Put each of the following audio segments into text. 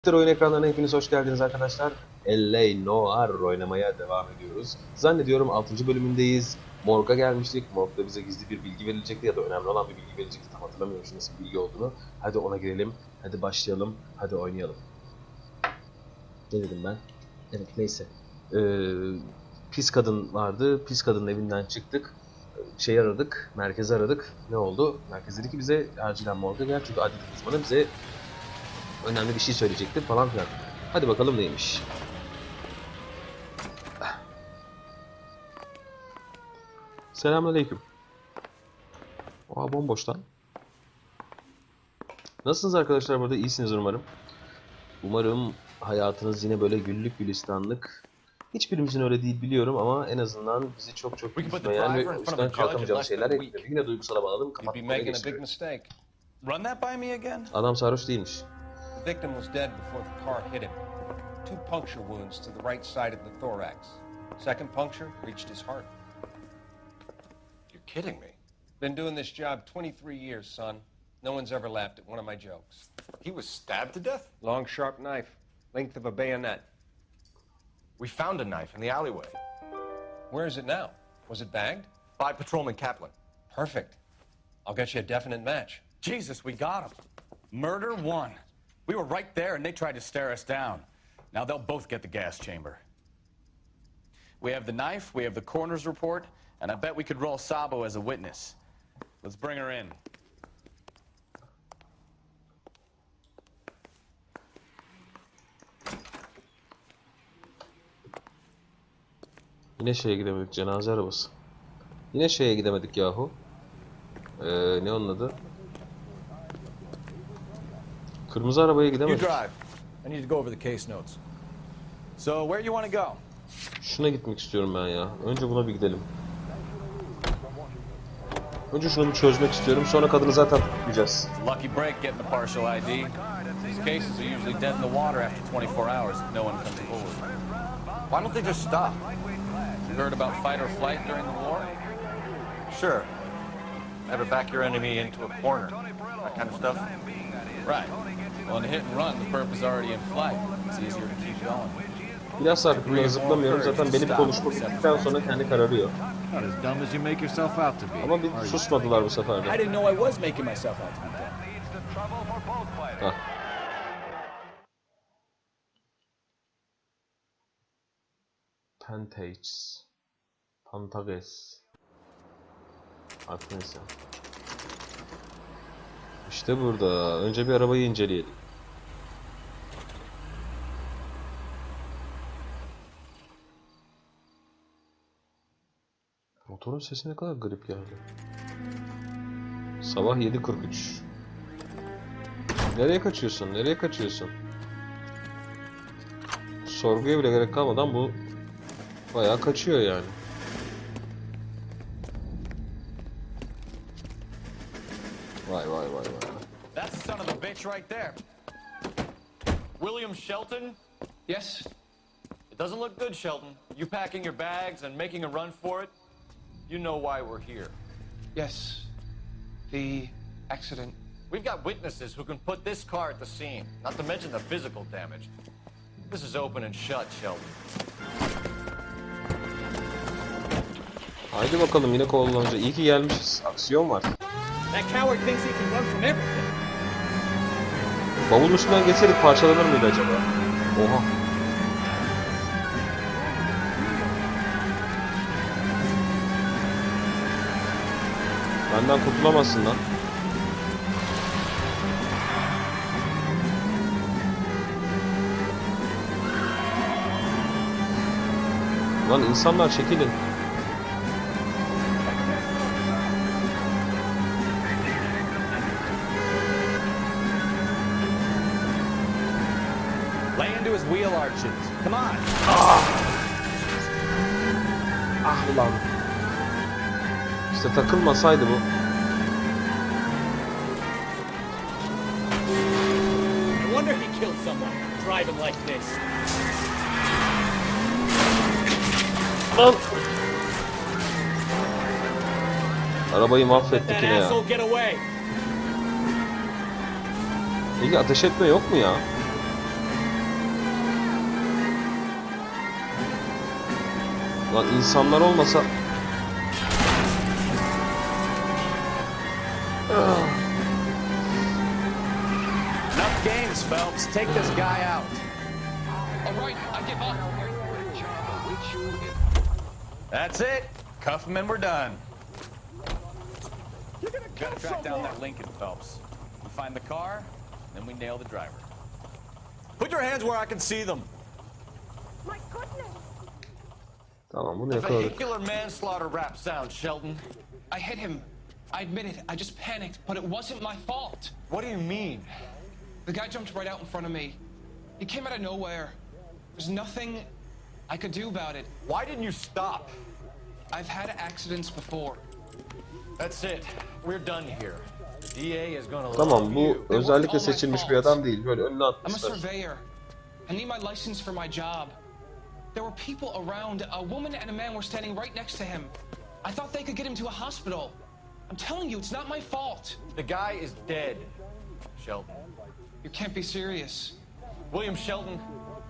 Oyun ekranlarına hepiniz hoş geldiniz arkadaşlar. Noire oynamaya devam ediyoruz. Zannediyorum 6. bölümündeyiz. Morg'a gelmiştik. Morg'da bize gizli bir bilgi verilecekti ya da önemli olan bir bilgi verilecekti. Tam hatırlamıyorum şu nasıl bir bilgi olduğunu. Hadi ona girelim. Hadi başlayalım. Hadi oynayalım. Ne dedim ben? Evet neyse. Pis kadın vardı. Pis kadının evinden çıktık. Aradık. Merkezi aradık. Ne oldu? Merkez dedi ki bize acilen Morg'a gel. Çünkü adli uzmanı bize önemli bir şey söyleyecekti falan filan. Hadi bakalım neymiş. Selamünaleyküm. Oha bomboş lan. Nasılsınız arkadaşlar, burada iyisiniz umarım. Umarım hayatınız yine böyle güllük gülistanlık. Hiçbirimizin öyle değil biliyorum ama en azından bizi çok üzmeyen ve üstten kalkamayacağımız şeyler ekliyor. Yine duygusala bağladım, kapatmaya geçiyorum. Adam sarhoş değilmiş. The victim was dead before the car hit him. 2 puncture wounds to the right side of the thorax. Second puncture reached his heart. You're kidding me. Been doing this job 23 years, son. No one's ever laughed at one of my jokes. He was stabbed to death? Long, sharp knife, length of a bayonet. We found a knife in the alleyway. Where is it now? Was it bagged? By Patrolman Kaplan. Perfect. I'll get you a definite match. Jesus, we got him. Murder one. We were right there and they tried to stare us down. Now they'll both get the gas chamber. We have the knife, we have the coroner's report, and I bet we could roll Sabo as a witness. Let's bring her in. Yine şeye gidemedik, cenaze arabası. Yine şeye gidemedik yahu. Ne onun adı? Kırmızı arabaya You gidemedik. drive. I need to go over the case notes. So where you want to go? Şuna gitmek istiyorum ben ya. Önce buna bir gidelim. Önce şunu bir çözmek istiyorum. Sonra kadını zaten tutmayacağız. Lucky break getting the partial ID. These cases are usually dead in the water after 24 hours if no one comes forward. Why don't they just stop? You heard about fight or flight during the war? Sure. Never back your enemy into a corner. That kind of stuff. Right. Well, in a hit and run, the perp is already in flight. It's easier to keep going. Biraz artık zıplamıyorum. Zaten benim konuşma bittikten sonra kendi kararıyor. Not as dumb as you make yourself out to be. Ama bir susmadılar bu sefer I de. didn't know I was making myself out to be dumb. Hah. Pantages. Pantages. Artık neyse. İşte burada. Önce bir arabayı inceleyelim. Motorun sesi ne kadar garip geldi. Sabah 7:43. Nereye kaçıyorsun? Nereye kaçıyorsun? Sorguya bile gerek kalmadan bu bayağı kaçıyor yani. Vay vay vay vay. That's the son of a bitch right there. William Shelton? Yes? It doesn't look good, Shelton. You packing your bags and making a run for it? You know why we're here. Yes. The accident. We've got witnesses who can put this car at the scene, not to mention the physical damage. This is open and shut, Shelton. Haydi bakalım, yine kovalanınca. İyi ki gelmişiz. Aksiyon var. That coward thinks he can run from everything. Bavulun üstünden geçseydik parçalanır mıydı acaba? Oha. Benden kurtulamazsın lan. Lan insanlar çekilin. Lay into his wheel arches. Come on. Ah ulan. İşte takılmasaydı bu. No wonder he killed someone driving like this. Lan. Arabayı mahvettik That yine ya. asshole get away. Peki ateş etme yok mu ya? Lan insanlar olmasa... Enough games, Phelps. Take this guy out. All right, I give up. That's it. Cuff him and we're done. Gotta track down that Lincoln, Phelps. We find the car, then we nail the driver. Put your hands where I can see them. My goodness! Tamam, bunu The yakaladık. vehicular manslaughter rap sound, Sheldon. I hit him. I admit it. I just panicked, but it wasn't my fault. What do you mean? The guy jumped right out in front of me. He came out of nowhere. There's nothing I could do about it. Why didn't you stop? I've had accidents before. That's it. We're done here. The DA is gonna Tamam, love bu you. özellikle seçilmiş bir adam değil. Böyle önüne I'm a atmışlar. surveyor. I need my license for my job. There were people around. A woman and a man were standing right next to him. I thought they could get him to a hospital. I'm telling you, it's not my fault. The guy is dead, Sheldon. You can't be serious. William Sheldon,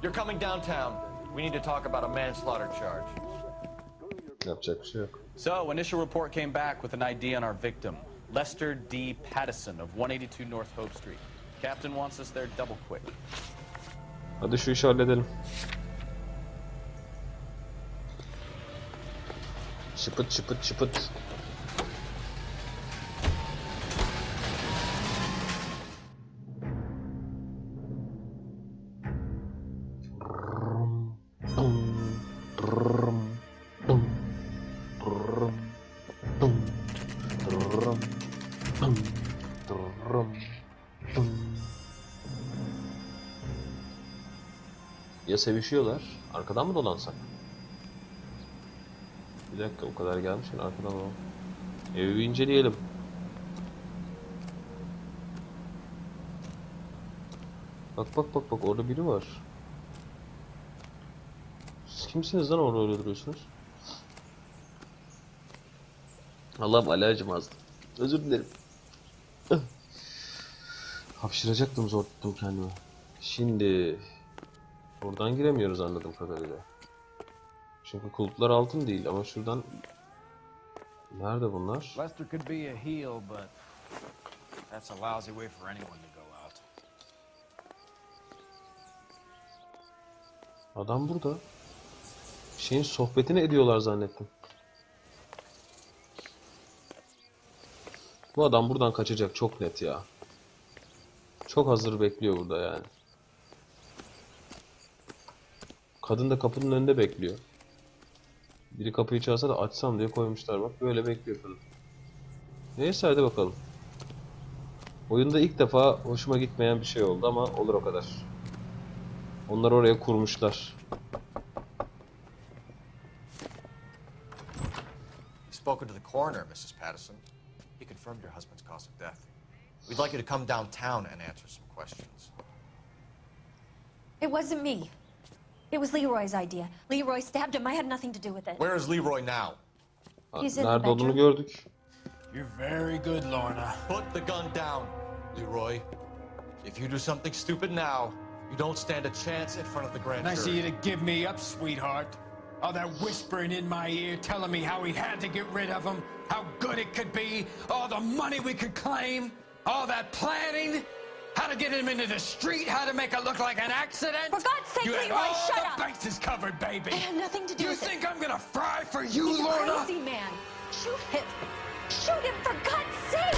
you're coming downtown. We need to talk about a manslaughter charge. Yapacak bir şey yok. So, initial report came back with an ID on our victim, Lester D. Pattison of 182 North Hope Street. Captain wants us there double quick. Hadi şu işi halledelim. Çıpıt çıpıt çıpıt. Ya sevişiyorlar. Arkadan mı dolansak? Bir dakika, o kadar gelmişken arkadan dolan. Evi bir inceleyelim. Bak bak bak bak, orada biri var. Siz kimsiniz lan orada öyle duruyorsunuz? Allah'ım, alerjim azdı. Özür dilerim. Hapşıracaktım, zor tuttum kendimi. Şimdi buradan giremiyoruz anladığım kadarıyla. Çünkü kulplar altın değil ama şuradan... Nerede bunlar? Lester could be a heel, but that's a lousy way for anyone to go out. Adam burada. Şeyin sohbetini ediyorlar zannettim. Bu adam buradan kaçacak çok net ya. Çok hazır bekliyor burada yani. Kadın da kapının önünde bekliyor. Biri kapıyı çalsa da açsam diye koymuşlar, bak böyle bekliyor kadın. Neyse, hadi bakalım. Oyunda ilk defa hoşuma gitmeyen bir şey oldu ama olur o kadar. Onlar oraya kurmuşlar. You've spoken to the coroner, Mrs. Pattison. He confirmed your husband's cause of death. We'd like you to come downtown and answer some questions. It wasn't me. It was Leroy's idea. Leroy stabbed him. I had nothing to do with it. Where is Leroy now? He's in the Nerede olduğunu bedroom. gördük. You're very good, Lorna. Put the gun down, Leroy. If you do something stupid now, you don't stand a chance in front of the grand Nice of you jury. to give me up, sweetheart. All that whispering in my ear telling me how we had to get rid of him, how good it could be, all the money we could claim, all that planning, how to get him into the street, how to make it look like an accident. For God's sake, you had Leroy, all shut the up. bases covered, baby. I had nothing to do You with think it. I'm gonna fry for you, He's a Lorna? crazy man. Shoot him. Shoot him, for God's sake.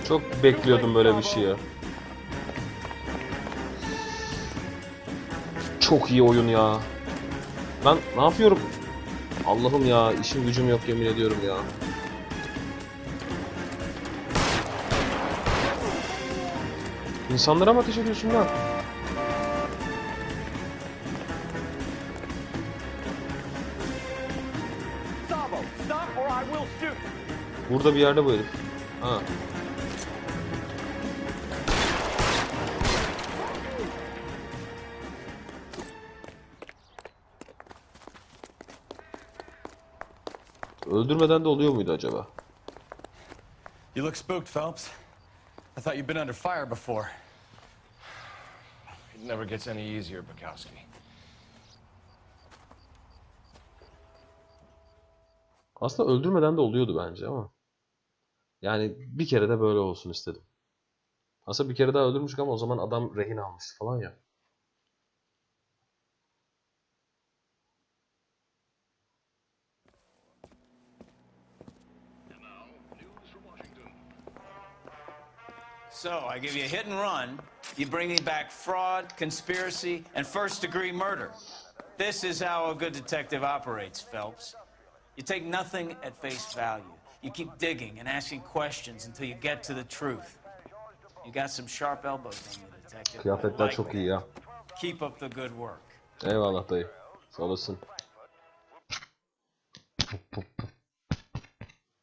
Çok bekliyordum böyle bir şey ya. Çok iyi oyun ya. Ben ne yapıyorum? Allah'ım ya, işim gücüm yok yemin ediyorum ya. İnsanlara mı ateş ediyorsun lan? Stop or I will shoot. Burada bir yerde bu herif. Ha. Öldürmeden de oluyor muydu acaba? You look spooked, Phelps. I thought you'd been under fire before. It never gets any easier, Bukowski. Aslında öldürmeden de oluyordu bence ama. Yani bir kere de böyle olsun istedim. Aslında bir kere daha öldürmüştük ama o zaman adam rehin almıştı falan ya. So, I give you a hit and run, you bring me back fraud, conspiracy, and first-degree murder. This is how a good detective operates, Phelps. You take nothing at face value. You keep digging and asking questions until you get to the truth. You got some sharp elbows on you, detective. Kıyafetler çok iyi ya. Keep up the good work. Eyvallah dayı. Sağ olasın.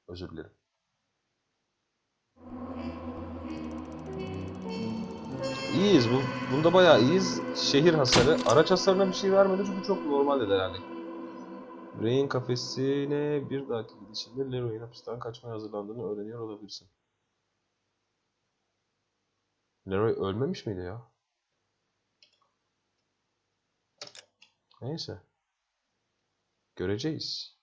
Özür dilerim. İyiyiz bu. Bunda bayağı iyiyiz. Şehir hasarı. Araç hasarına bir şey vermedi çünkü çok normaldi herhalde. Ray'in kafesine bir dahaki gidişinde Leroy'un hapisten kaçmaya hazırlandığını öğreniyor olabilirsin. Leroy ölmemiş miydi ya? Neyse. Göreceğiz.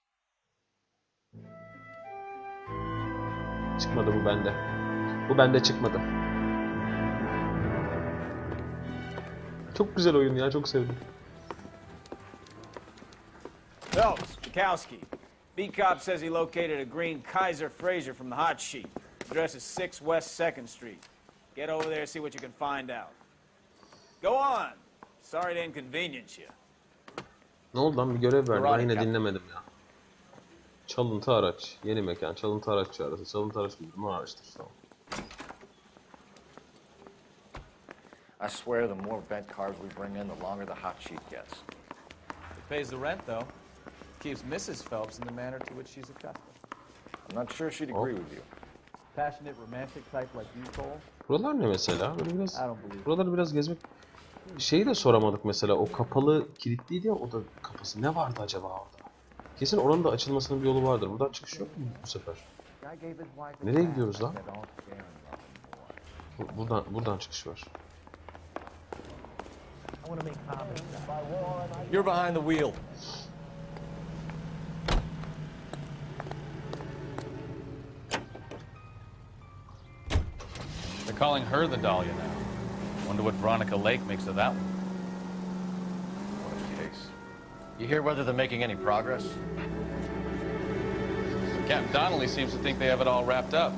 Çıkmadı bu bende. Bu bende çıkmadı. Çok güzel oyun ya, çok sevdim. Phelps, Bukowski. Beat cop says he located a green Kaiser Fraser from the hot sheet. Address is 6 West 2nd Street. Get over there, see what you can find out. Go on. Sorry to inconvenience you. Ne oldu lan, bir görev verdi. Ben yine dinlemedim ya. Çalıntı araç. Yeni mekan. Çalıntı araç çağrısı. Çalıntı araç bildirimi araçtır. Tamam. I swear the more bent cars we bring in, the longer the hot sheet gets. It pays the rent, though. Keeps Mrs. Phelps in the manner to which she's accustomed. I'm not sure she'd agree with you. Passionate, romantic type like you, Cole? Buralar ne mesela? Böyle biraz, I don't believe it. buraları biraz gezmek... Şeyi de soramadık mesela. O kapalı, kilitliydi ya, o da kapısı. Ne vardı acaba orada? Kesin oranın da açılmasının bir yolu vardır. Buradan çıkış yok mu bu sefer? Nereye gidiyoruz lan? Buradan çıkış var. You're behind the wheel. They're calling her the Dahlia now. Wonder what Veronica Lake makes of that one. What a case. You hear whether they're making any progress? Captain Donnelly seems to think they have it all wrapped up.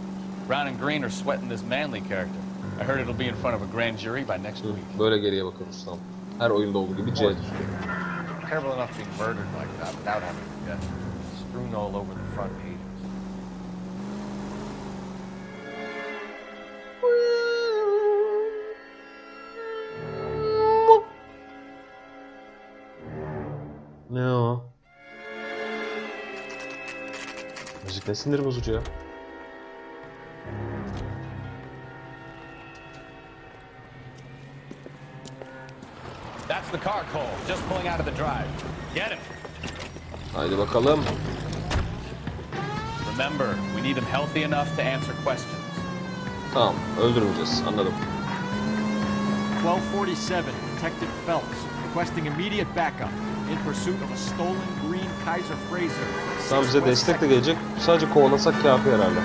Brown and Green are sweating this Manley character. I heard it'll be in front of a grand jury by next week. Böyle geriye bakıyoruz, tamam. Her oyunda olduğu gibi C. Terrible enough being murdered like that without having to get strewn all over the front pages. Ne o? Müzik ne sinir bozucu ya? That's the car, Cole. Just pulling out of the drive. Get him. Haydi bakalım. Remember, we need him healthy enough to answer questions. Tamam, öldürmeyeceğiz. Anladım. 1247, Detective Phelps, requesting immediate backup in pursuit of a stolen green Kaiser Fraser. Tamam, bize destek de gelecek. Sadece kovalasak kafi herhalde.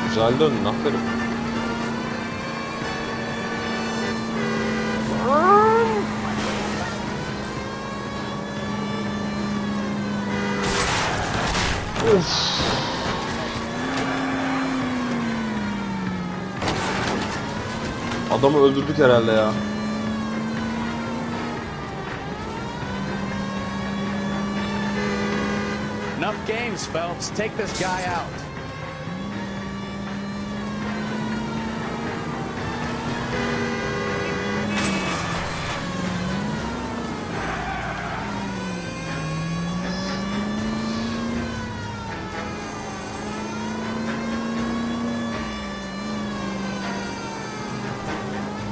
Güzel döndün, aferin. Of. Adamı öldürdük herhalde ya. Enough games, Phelps. Take this guy out.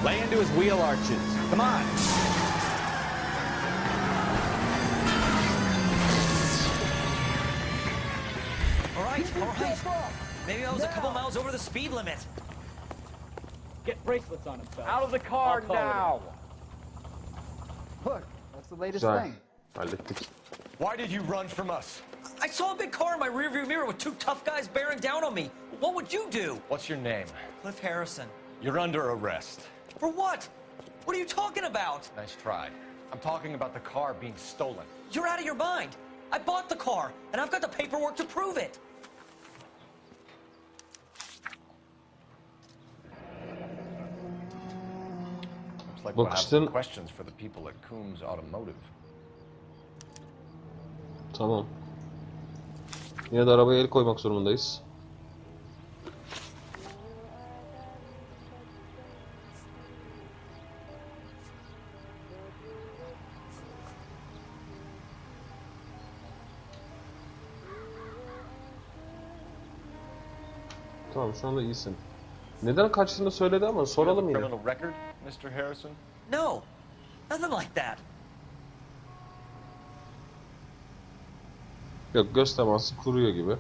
Lay into his wheel arches. Come on. All right. Maybe I was a couple miles over the speed limit. Get bracelets on him, Phelps. Out of the car I'll call it now! Look, that's the latest Güzel. thing. Hallettik. Why did you run from us? I saw a big car in my rearview mirror with two tough guys bearing down on me. What would you do? What's your name? Cliff Harrison. You're under arrest. For what? What are you talking about? Nice try. I'm talking about the car being stolen. You're out of your mind. I bought the car, and I've got the paperwork to prove it. Looks like we'll have Bakıştın. some questions for the people at Coombs Automotive. Tamam. Yine de arabaya el koymak zorundayız. Tamam, şu anda iyisin. Neden kaçtığını söyledi ama soralım yine. Criminal record, Mr. Harrison? No, nothing like that. Yok, göz teması kuruyor gibi.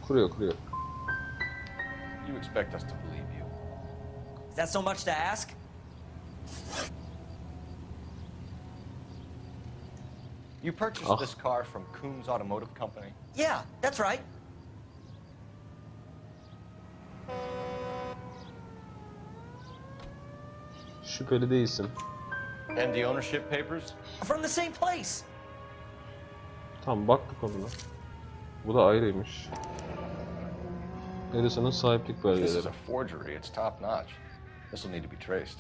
Kuruyor. You expect us to believe you. Is that so much to ask? You purchased this car from Coombs Automotive Company? Yeah, that's right. Şüpheli değilsin. And the ownership papers? From the same place. Tamam, baktık onunla. Bu da ayrıymış. Edison'un sahiplik This is belgeleri. a forgery. It's top notch. This will need to be traced.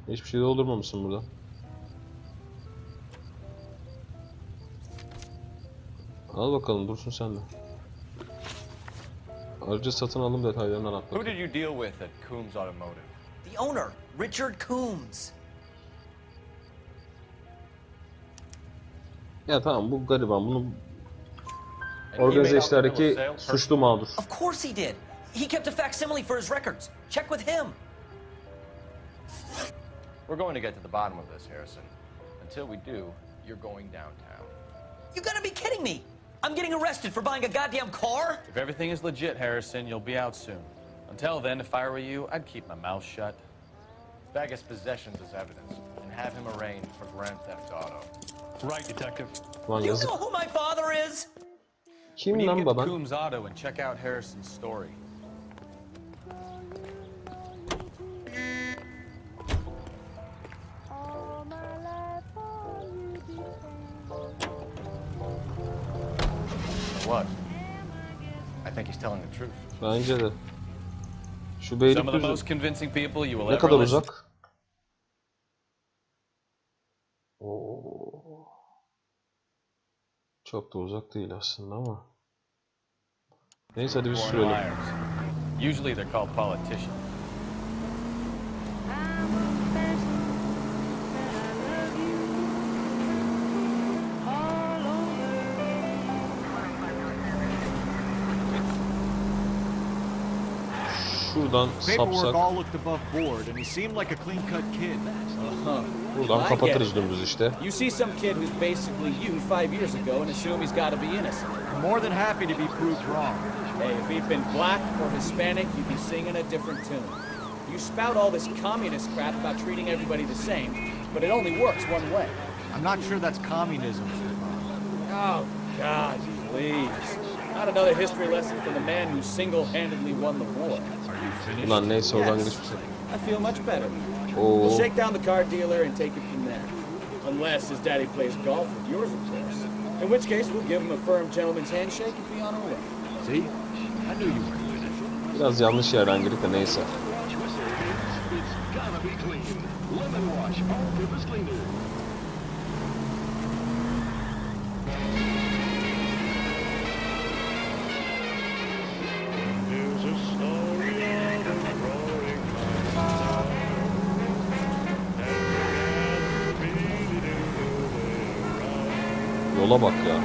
Hiçbir şey doldurmamışsın burada. Al bakalım, dursun sen de. Ayrıca satın alım detaylarını Who anlattık. did you deal with at Coombs Automotive? The owner, Richard Coombs. Ya tamam, bu gariban, bunu And he organize made out the bill of işlerdeki sale suçlu mağdur. Of course he did. He kept a facsimile for his records. Check with him. We're going to get to the bottom of this, Harrison. Until we do, you're going downtown. You gotta be kidding me. I'm getting arrested for buying a goddamn car? If everything is legit, Harrison, you'll be out soon. Until then, if I were you, I'd keep my mouth shut. Bag his possessions as evidence and have him arraigned for grand theft auto. Right, detective. Lan You yazık. know who my father is? We Kim need to lan get to baban? Coombs Auto and check out Harrison's story. What? I think he's telling the truth. Bence de. Şu Some of the Beylikdüzü most convincing people you will ne ever kadar listen. uzak? Oo. Çok da uzak değil aslında ama. Neyse, hadi bir Born sürelim. liars. Usually they're called politicians. Şuradan Paperwork sapsak, all looked above board, and he seemed like a clean-cut kid. buradan kapatırız dümdüz işte. You see some kid who's basically you 5 years ago and assume he's got to be innocent. I'm more than happy to be proved wrong. Hey, if he'd been black or Hispanic, you'd be singing a different tune. You spout all this communist crap about treating everybody the same, but it only works one way. I'm not sure that's communism. Oh, God, please. Not another history lesson for the man who single-handedly won the war. Ulan neyse, oradan Yes. geçmişsin. I feel much better. Oo. We'll shake down the car dealer and take it from there. Unless his daddy plays golf with yours, of course. In which case, we'll give him a firm gentleman's handshake and be on our way. See? I knew you were. Biraz yanlış yerden girdik de neyse. Yola bak ya.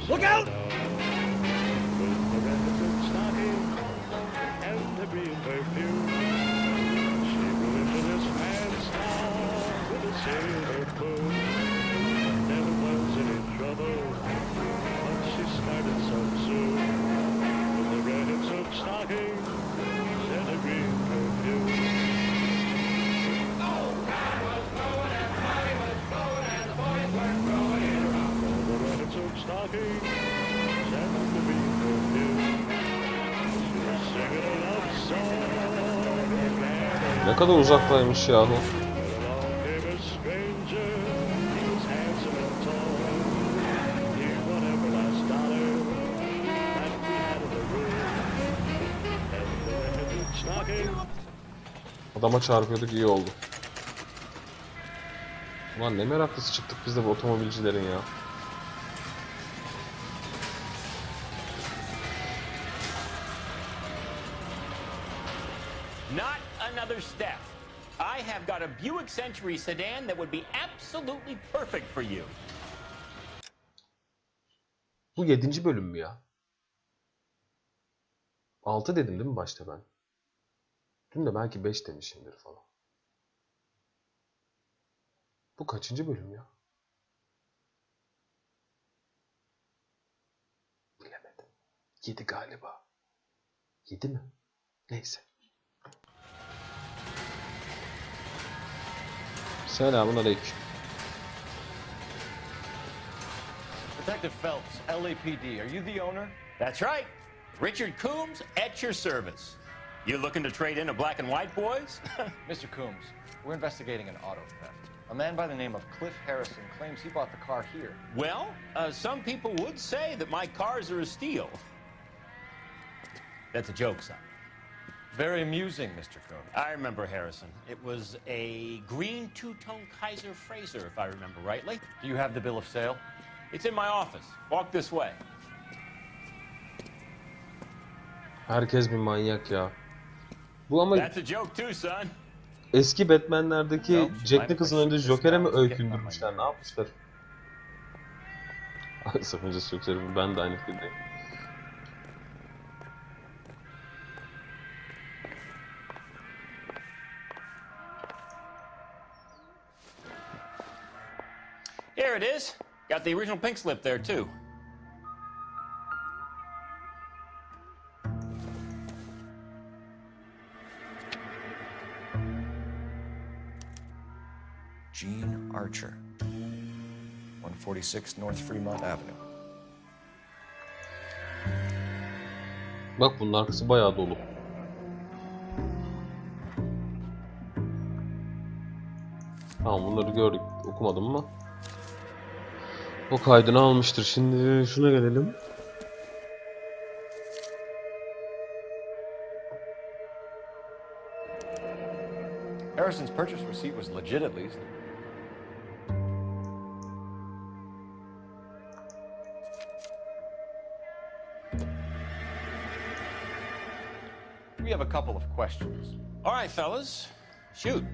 Look out! Ne kadar uzaktaymış yahu. Adama çarpıyorduk, iyi oldu. Ulan ne meraklısı çıktık biz de bu otomobilcilerin ya. Not another step. I have got a Buick Century sedan that would be absolutely perfect for you. Bu 7. bölüm mü ya? 6 dedim değil mi başta ben? Dün de belki 5 demişimdir falan. Bu kaçıncı bölüm ya? Bilemedim. 7 galiba. 7 mi? Neyse. Selamun aleyküm. Detective Phelps, LAPD. Are you the owner? That's right. Richard Coombs at your service. You looking to trade in a black and white, boys? Mr. Coombs, we're investigating an auto theft. A man by the name of Cliff Harrison claims he bought the car here. Well, some people would say that my cars are a steal. That's a joke, son. Very amusing, Mr. Coombs. I remember Harrison. It was a green two-tone Kaiser Frazer, if I remember rightly. Do you have the bill of sale? It's in my office. Walk this way. Herkes bir manyak ya. Bu ama That's a joke too, son. eski Batman'lerdeki Jack Nicholson'ın önünde Joker'e mi öykündürmüşler? Ne yapmışlar? Sakıncası yok Serif'im. Ben de aynı fikirdeyim. Here it is. Got the original pink slip there too. Gene Archer, 146 North Fremont Avenue. Bak bunun arkası bayağı dolu. Tamam bunları gördük. Okumadım ama. O kaydını almıştır. Şimdi şuna gelelim. Harrison's purchase receipt was legit at least. We have a couple of questions. All right, fellas. Shoot.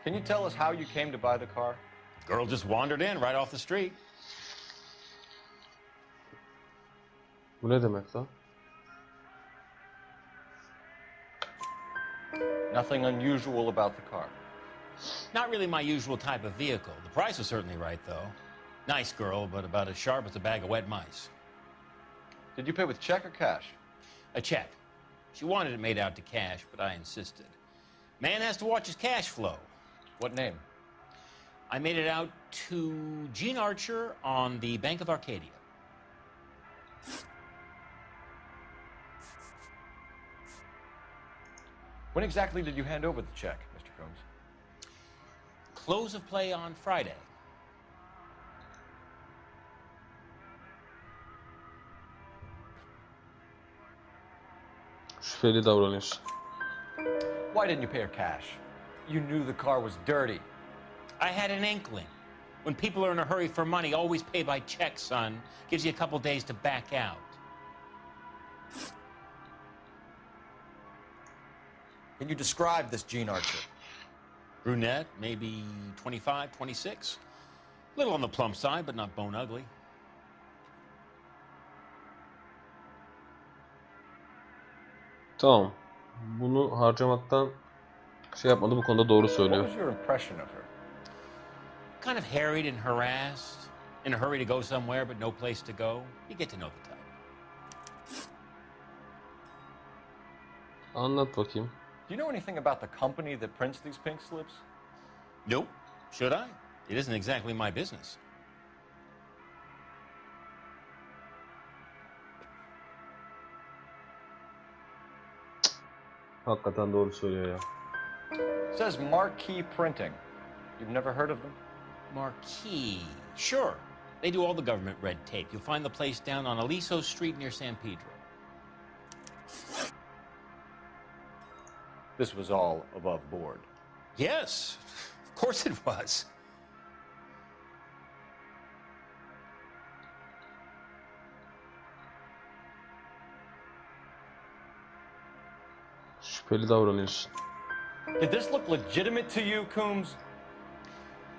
Can you tell us how you came to buy the car? Girl just wandered in right off the street. Bu ne demek lan? Nothing unusual about the car. Not really my usual type of vehicle. The price was certainly right, though. Nice girl, but about as sharp as a bag of wet mice. Did you pay with check or cash? A check. She wanted it made out to cash, but I insisted. Man has to watch his cash flow. What name? I made it out to Gene Archer on the Bank of Arcadia. When exactly did you hand over the check, Mr. Coombs? Close of play on Friday. Şüpheli davranıyorsun. Why didn't you pay her cash? You knew the car was dirty. I had an inkling. When people are in a hurry for money, always pay by check, son. Gives you a couple days to back out. Can you describe this Gene Archer? Brunette, maybe 25, 26. A little on the plump side, but not bone ugly. Tamam. Bunu harcamaktan şey yapmadı, bu konuda doğru What söylüyor. was your impression of her? Kind of harried and harassed. In a hurry to go somewhere, but no place to go. You get to know the type. Anlat bakayım. Do you know anything about the company that prints these pink slips? Nope. Should I? It isn't exactly my business. Hakikaten doğru söylüyor ya. Says Marquee Printing. You've never heard of them? Marquee. Sure. They do all the government red tape. You'll find the place down on Aliso Street near San Pedro. This was all above board. Yes, of course it was. Şüpheli davranıyorsun. Did this look legitimate to you, Coombs?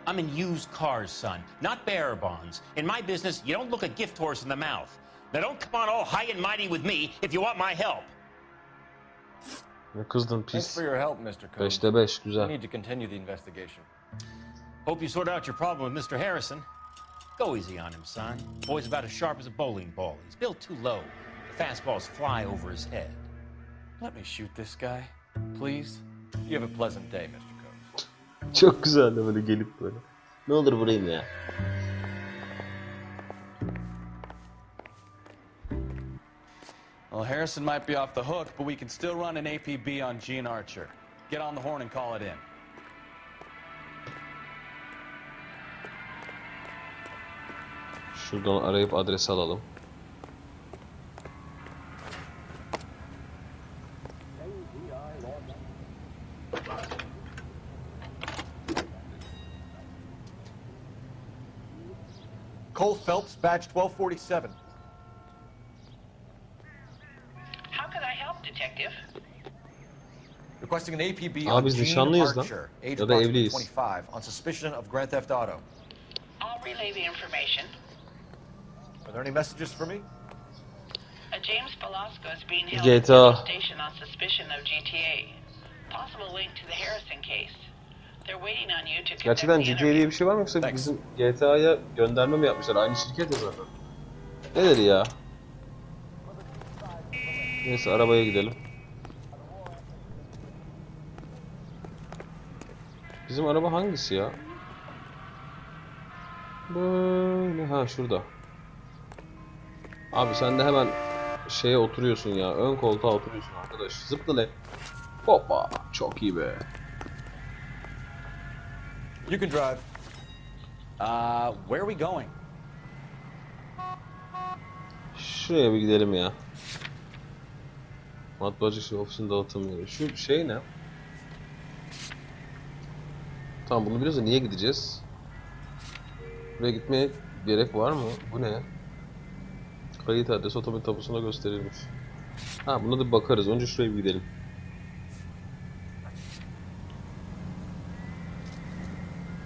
I'm in used cars, son, not bearer bonds. In my business, you don't look a gift horse in the mouth. Now don't come on all high and mighty with me if you want my help. Ne kızdın Thanks pis. for your help, Mr. Coombs. 5'te 5 We güzel. need to continue the investigation. Hope you sort out your problem with Mr. Harrison. Go easy on him, son. Boy's about as sharp as a bowling ball. He's built too low. The fastballs fly over his head. Let me shoot this guy, please. You have a pleasant day, Mr. Coombs. Çok güzel de böyle gelip böyle. Ne olur vurayım ya. Well, Harrison might be off the hook, but we can still run an APB on Gene Archer. Get on the horn and call it in. Şuradan arayıp adres alalım. Cole Phelps, badge 1247. How can I help, detective? Requesting an APB Aa, on biz Gene nişanlıyız lan. Archer, age Ya da approximately evliyiz. 25, on suspicion of Grand Theft Auto. I'll relay the information. Are there any messages for me? A James Velasco is being held GTA. at the station on suspicion of GTA. Possible link to the Harrison case. They're waiting on you to conduct Gerçekten the GTA interview. diye bir şey var mı yoksa bizim GTA'ya gönderme mi yapmışlar? Aynı şirket ya zaten. Nedir ya? Neyse arabaya gidelim. Bizim araba hangisi ya? Böyle ha şurada. Abi sen de hemen şeye oturuyorsun ya. Ön koltuğa oturuyorsun arkadaş. Zıpla le. Hoppa. Çok iyi be. You can drive. Where are we going? Şuraya bir gidelim ya. Matbaacı ofisin dağıtım yeri. Şu şey ne? Tamam bunu biliyoruz da niye gideceğiz? Buraya gitmeye gerek var mı? Bu ne? Kayıt adresi otomobil tapusunda gösterilmiş. Ha buna da bir bakarız. Önce şuraya bir gidelim.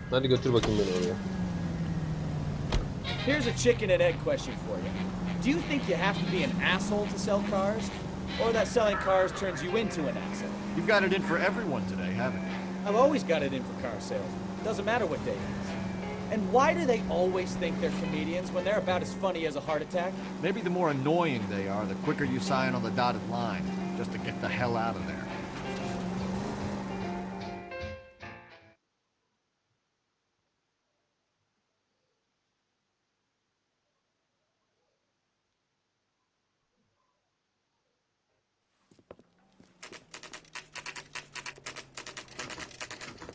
Hadi götür bakayım beni oraya. Here's a chicken and egg question for you. Do you think you have to be an asshole to sell cars? Or that selling cars turns you into an asshole? You've got it in for everyone today, haven't you? I've always got it in for car sales. Doesn't matter what day it is. And why do they always think they're comedians when they're about as funny as a heart attack? Maybe the more annoying they are, the quicker you sign on the dotted line, just to get the hell out of there.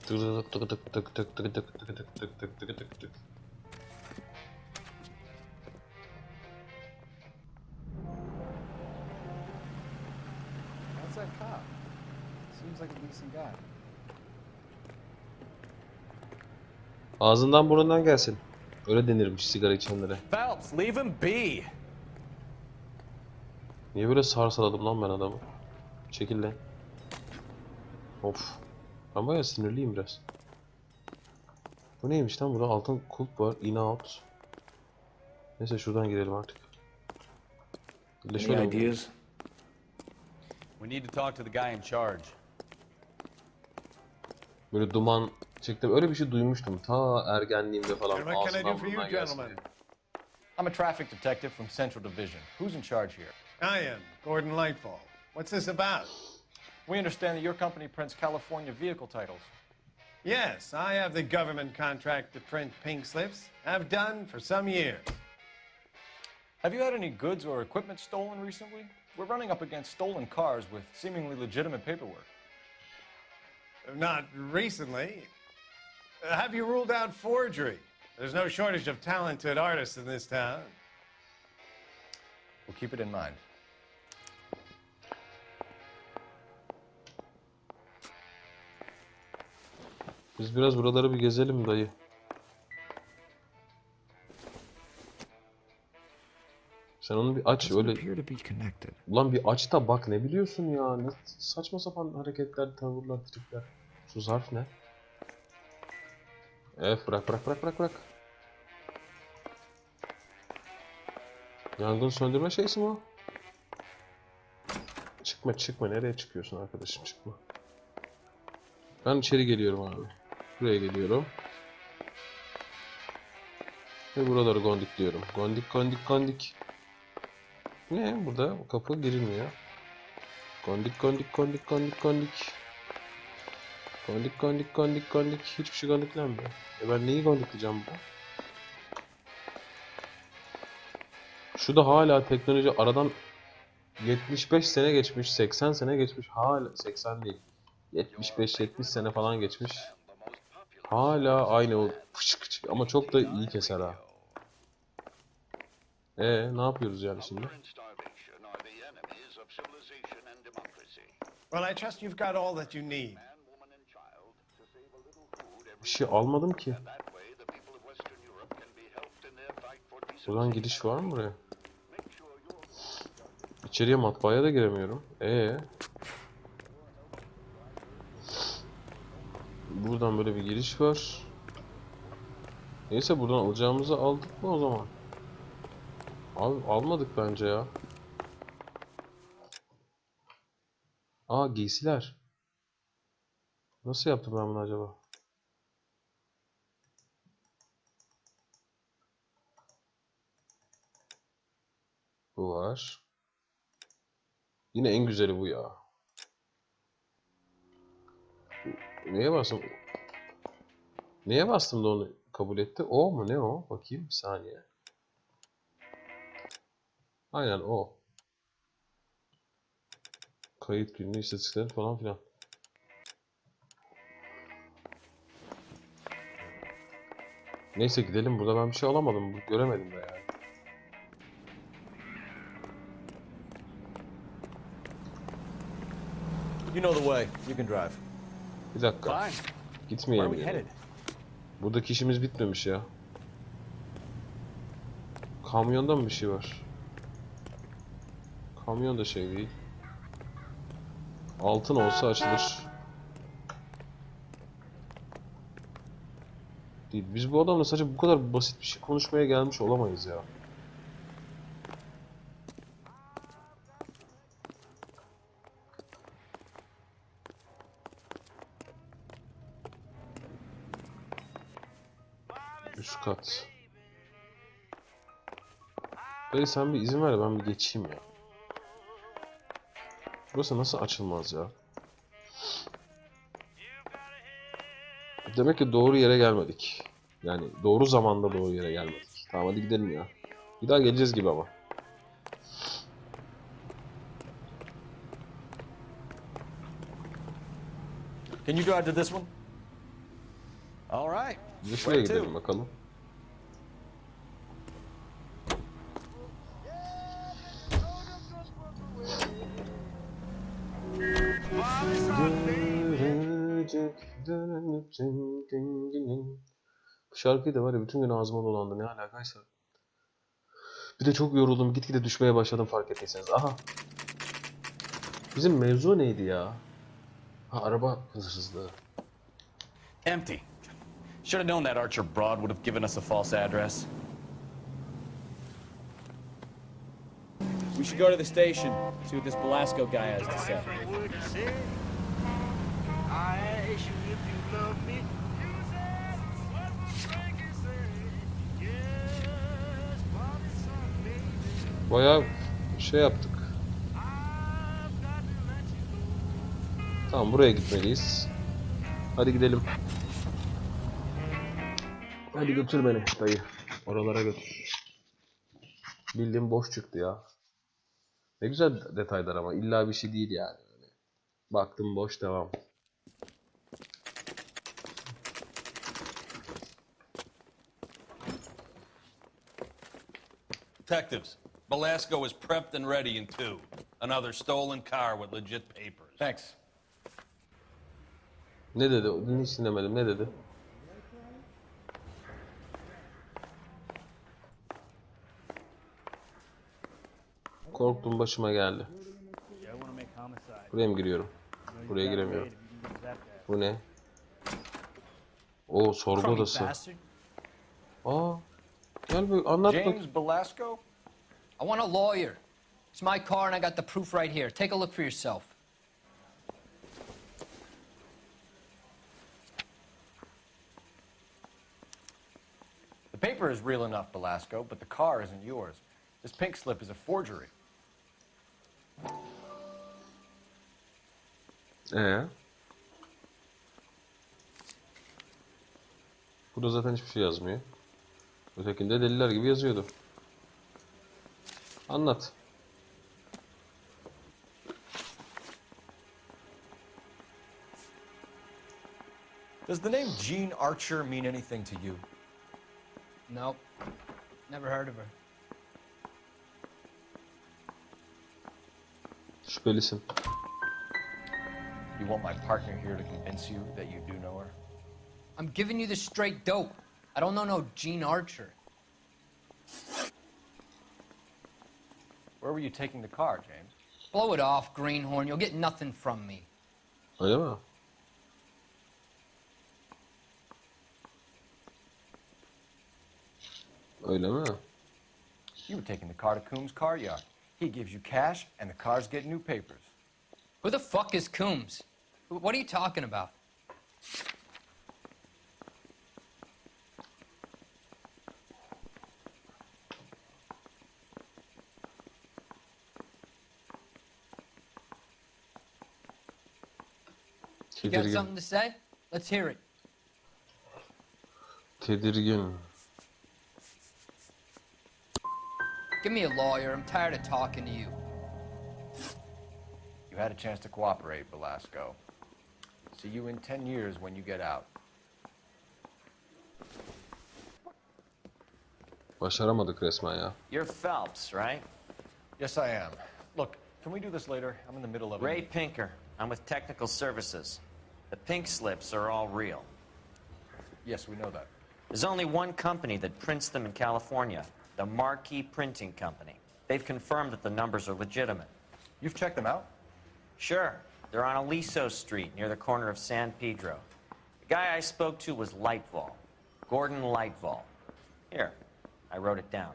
Tık tık tık tık tık tık tık tık tık tık tık tık tık tık. That's that cop. Seems like a decent guy. Ağzından burnundan gelsin. Öyle denirmiş sigara içenlere. Phelps, leave him be. Niye böyle sarsaladım lan ben adamı? Çekil lan. Of. Ben bayağı sinirliyim biraz. Bu neymiş lan? Burada altın kulp var. In out. Neyse şuradan girelim artık. Bir de Any şöyle ideas? We need to talk to the guy in charge. böyle duman çektim. Öyle bir şey duymuştum. Ta ergenliğimde falan. What can I do Ağzından for you, burnundan gelsin gentlemen? I'm a traffic detective from Central Division. Who's in charge here? I am Gordon Lightfall. What's this about? We understand that your company prints California vehicle titles. Yes, I have the government contract to print pink slips. Have done for some years. Have you had any goods or equipment stolen recently? we're running up against stolen cars with seemingly legitimate paperwork. Not recently. Have you ruled out forgery? There's no shortage of talented artists in this town. We'll keep it in mind. Biz biraz buraları bir gezelim dayı. Sen onu bir aç öyle. Ulan bir aç da bak, ne biliyorsun ya? Ne saçma sapan hareketler, tavırlar, tripler. Şu zarf ne? Evet, bırak. Yangın söndürme şeysi mi o? Çıkma, nereye çıkıyorsun arkadaşım, çıkma. Ben içeri geliyorum abi. Buraya geliyorum. Ve buraları gondikliyorum. Gondik. Ne? Burada o kapı girilmiyor. Gondik. Hiçbir şey gondiklenmiyor. Ben neyi gondikleyeceğim burada? Şu da hala teknoloji aradan 75 sene geçmiş, 80 sene geçmiş. Hala 80 değil. 75-70 sene falan geçmiş. Hala aynı o fışık ama çok da iyi keser ha. Ne yapıyoruz yani şimdi? Well, I trust you've got all that you need. Bir şey almadım ki. Buradan gidiş var mı buraya? İçeriye, matbaaya da giremiyorum. Buradan böyle bir giriş var. Neyse, buradan alacağımızı aldık mı o zaman? Abi almadık bence ya. Giysiler. Nasıl yaptım ben bunu acaba? Bu var. Yine en güzeli bu ya. Neye bastım? Neye bastım da onu kabul etti? O mu, ne o? Bakayım bir saniye. Aynen o. Kayıt günlüğü, istatistikleri falan filan. Neyse gidelim. Burada ben bir şey alamadım. Göremedim de yani. You know the way. You can drive. Bir dakika. Gitmeyelim yani. Buradaki işimiz bitmemiş ya. Kamyonda mı bir şey var? Kamyon da şey değil. Altın olsa açılır. Değil. Biz bu adamla sadece bu kadar basit bir şey konuşmaya gelmiş olamayız ya. Üst kat. Dayı sen bir izin ver, ben bir geçeyim ya. Burası nasıl açılmaz ya? Demek ki doğru yere gelmedik. Yani doğru zamanda doğru yere gelmedik. Tamam, hadi gidelim ya. Bir daha geleceğiz gibi ama. Can you drive to this one? All right. Bir şuraya gidelim bakalım. Bu şarkıyı da var ya, bütün gün ağzıma dolandı, ne alakaysa. Bir de çok yoruldum, gitgide düşmeye başladım, fark ettiyseniz. Aha. Bizim mevzu neydi ya? Araba hırsızlığı. Empty. Should have known that Archer broad would have given us a false address. We should go to the station, see what this Belasco guy has to say. Bayağı şey yaptık. Tamam, buraya gitmeliyiz. Hadi gidelim. Hadi götür beni dayı. Oralara götür. Bildiğim boş çıktı ya. Ne güzel detaylar ama illa bir şey değil yani. Baktım boş, devam. Detectives, Belasco is prepped and ready in 2. Another stolen car with legit papers. Thanks. Ne dedi? Hiç dinlemedim. Ne dedi? Korktum, başıma geldi. Buraya mı giriyorum? Buraya giremiyorum. Bu ne? O sorgu odası. Aa, gel böyle anlat bak. James Belasco? I want a lawyer. It's my car and I got the proof right here. Take a look for yourself. The paper is real enough, Belasco, but the car isn't yours. This pink slip is a forgery. Burada zaten hiçbir şey yazmıyor. Ötekinde deliler gibi yazıyordu. Anlat. Does the name Jean Archer mean anything to you? Nope. Never heard of her. Şüphelisin. You want my partner here to convince you that you do know her? I'm giving you the straight dope. I don't know no Jean Archer. Where were you taking the car, James? Blow it off, greenhorn. You'll get nothing from me. Öyle mi? Öyle mi? You were taking the car to Coombs' car yard. He gives you cash, and the cars get new papers. Who the fuck is Coombs? What are you talking about? You got something to say? Let's hear it. Tedirgin. Give me a lawyer. I'm tired of talking to you. You had a chance to cooperate, Belasco. See you in 10 years when you get out. Başaramadık resmen ya. You're Phelps, right? Yes, I am. Look, can we do this later? I'm in the middle of Ray Pinker. I'm with Technical Services. The pink slips are all real. Yes, we know that. There's only one company that prints them in California, the Marquee Printing Company. They've confirmed that the numbers are legitimate. You've checked them out? Sure. They're on Aliso Street, near the corner of San Pedro. The guy I spoke to was Lightval. Gordon Lightval. Here, I wrote it down.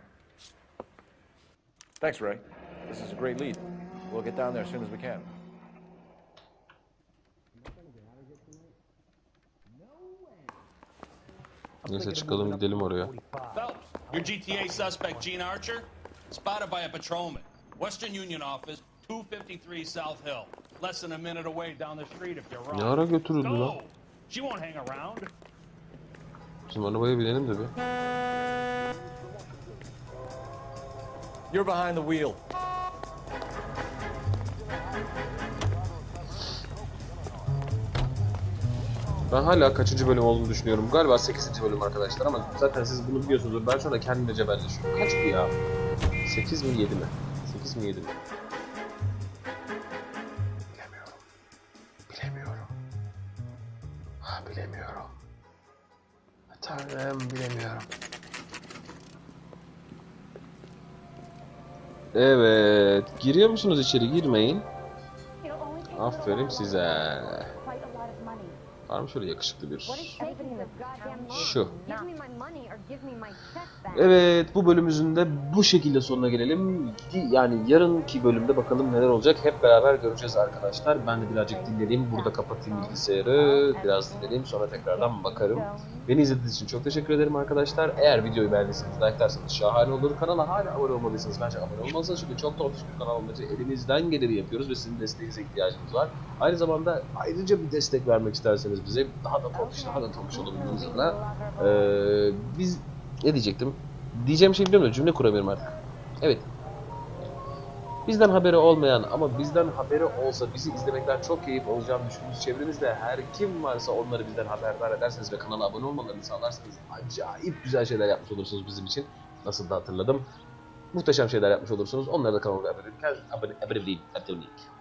Thanks, Ray. This is a great lead. We'll get down there as soon as we can. Neyse çıkalım gidelim oraya. Phelps, your GTA suspect, Gene Archer, spotted by a patrolman. Western Union office, 253 South Hill. Less than a minute away down the street if you're wrong. Ne ara götürüldü lan? Go! She won't hang around. Bizim arabaya binelim de bir. You're behind the wheel. Ben hala kaçıncı bölüm olduğunu düşünüyorum. Galiba 8. bölüm arkadaşlar ama zaten siz bunu biliyorsunuzdur. Ben şu anda kendimle cebelleşiyorum. Kaç bu ya? 8 mi 7 mi? 8 mi 7 mi? Bilemiyorum. Bilemiyorum. Bilemiyorum. Tanrım, bilemiyorum. Evet. Giriyor musunuz içeri? Girmeyin. Aferin size. Var mı şöyle yakışıklı bir? Şu. Evet, bu bölümümüzün de bu şekilde sonuna gelelim. Yani yarınki bölümde bakalım neler olacak. Hep beraber göreceğiz arkadaşlar. Ben de birazcık dinleneyim. Burada kapatayım bilgisayarı. Biraz dinleneyim. Sonra tekrardan bakarım. Beni izlediğiniz için çok teşekkür ederim arkadaşlar. Eğer videoyu beğendiyseniz like'larsanız şahane olur. Kanala hala abone olmadıysanız bence abone olmalısınız. Çünkü çok tatlı bir kanal olması elimizden geleni yapıyoruz ve sizin desteğinize ihtiyacımız var. Aynı zamanda ayrıca bir destek vermek isterseniz bize daha da talk olabildiğiniz adına biz ne diyecektim? Diyeceğim şey biliyorum da cümle kuramıyorum artık. Evet. Bizden haberi olmayan ama bizden haberi olsa bizi izlemekten çok keyif alacağını düşündüğünüz çevrenizde her kim varsa onları bizden haberdar ederseniz ve kanala abone olmalarını sağlarsanız acayip güzel şeyler yapmış olursunuz bizim için. Nasıl da hatırladım. Muhteşem şeyler yapmış olursunuz. Onları da kanala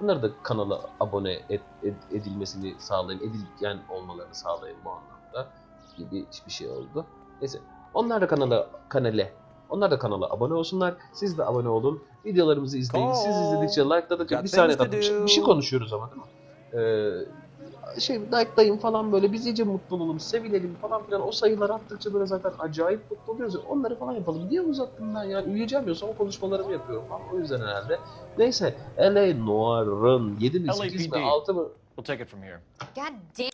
Bunları da kanala abone edilmesini sağlayın. Edilgen olmalarını sağlayın bu anlamda gibi bir şey oldu. Neyse. Onlar da kanala abone olsunlar. Siz de abone olun. Videolarımızı izleyin. Siz izledikçe like'ladıkça bir saniye bir şey konuşuyoruz ama değil mi? Like'layın falan böyle. Biz iyice mutlu olalım. Sevilelim falan filan. O sayılar arttıkça böyle zaten acayip mutlu oluyoruz. Onları falan yapalım. Niye uzattım ben ya? Uyuyacağım ya. Sonra konuşmalarımı yapıyorum falan. O yüzden herhalde. Neyse. L.A. Noire'ın 7 mi 8 mi 6 mı? We'll take it from here. God damn.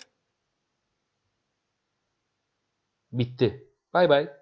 Bitti. Bay bay.